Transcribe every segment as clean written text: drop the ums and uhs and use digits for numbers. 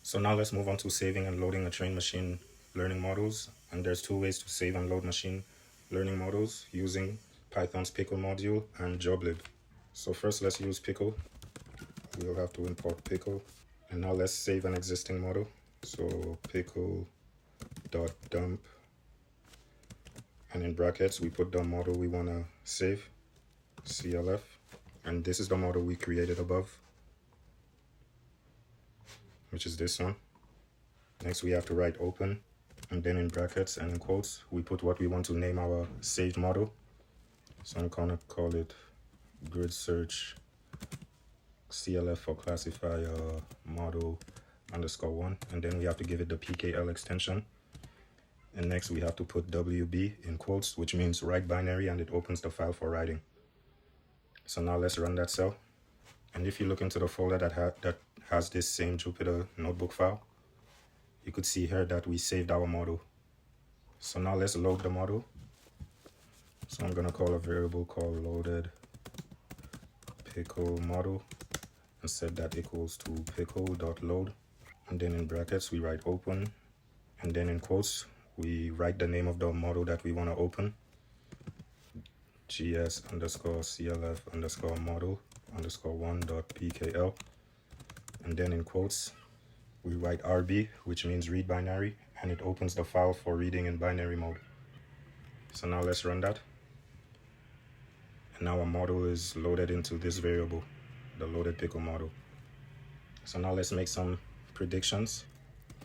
So now let's move on to saving and loading a trained machine learning models. And there's two ways to save and load machine learning models using Python's pickle module and joblib. So first let's use pickle. We'll have to import pickle. And now let's save an existing model. So pickle.dump. And in brackets, we put the model we want to save, CLF. And this is the model we created above, which is this one. Next, we have to write open. And then in brackets and in quotes, we put what we want to name our saved model. So I'm going to call it grid search CLF for classifier model _1. And then we have to give it the PKL extension. And next we have to put WB in quotes, which means write binary, and it opens the file for writing. So now let's run that cell. And if you look into the folder that has this same Jupyter notebook file, you could see here that we saved our model. So now let's load the model. So I'm going to call a variable called loaded pickle model and set that equals to pickle.load. And then in brackets we write open, and then in quotes we write the name of the model that we want to open, gs_clf_model_1.pkl. and then in quotes we write RB, which means read binary, and it opens the file for reading in binary mode. So now let's run that. And now our model is loaded into this variable, the loaded pickle model. So now let's make some predictions.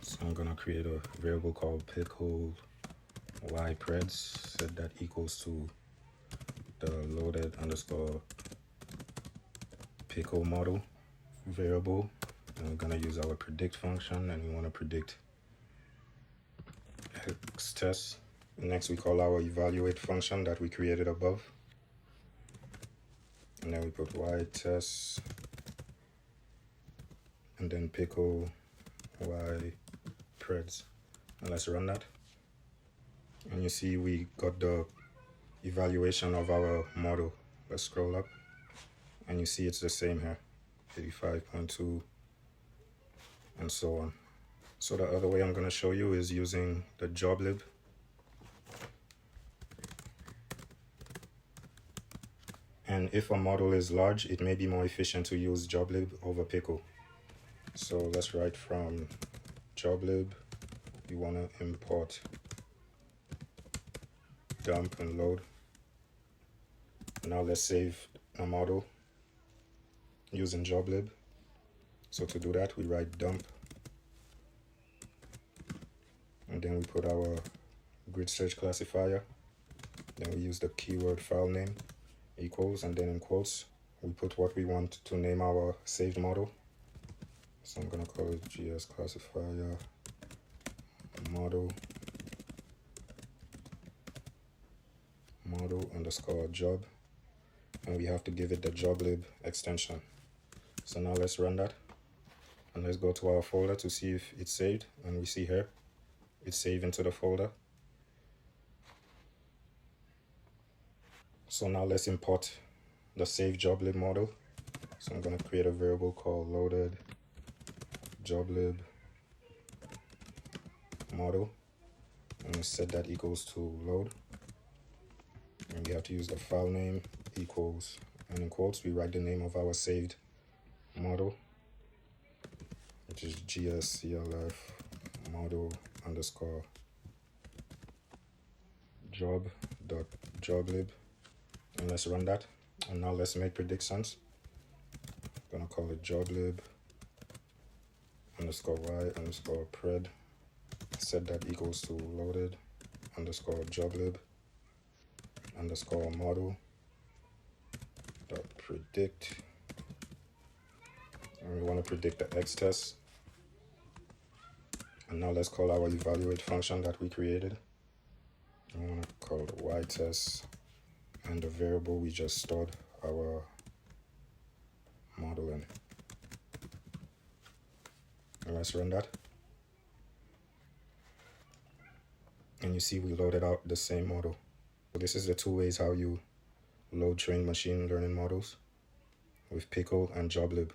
So I'm going to create a variable called pickle ypreds, set that equals to the loaded _ pickle model variable. And we're going to use our predict function, and we want to predict x test. Next we call our evaluate function that we created above. And then we put y test and then pickle ypreds. And let's run that. And you see we got the evaluation of our model. Let's scroll up and you see it's the same here, 85.2 and so on. So the other way I'm going to show you is using the joblib. And if a model is large, it may be more efficient to use joblib over pickle. So let's write from joblib. We want to import dump and load. Now let's save a model using joblib. So to do that, we write dump, and then we put our grid search classifier. Then we use the keyword file name equals, and then in quotes we put what we want to name our saved model. So I'm going to call it gs classifier model _job, and we have to give it the joblib extension. So now let's run that, and let's go to our folder to see if it's saved. And we see here it's saved into the folder. So now let's import the saved joblib model. So I'm going to create a variable called loaded joblib model, and we set that equals to load. And we have to use the file name equals, and in quotes we write the name of our saved model, which is gsclf model _job.joblib. And let's run that. And now let's make predictions. I'm gonna call it joblib _y_pred, set that equals to loaded _joblib _model dot predict. And we want to predict the x test. And now let's call our evaluate function that we created. We want to call it y test, and the variable we just stored our model in. And let's run that. And you see we loaded out the same model. So this is the two ways how you load trained machine learning models with pickle and joblib.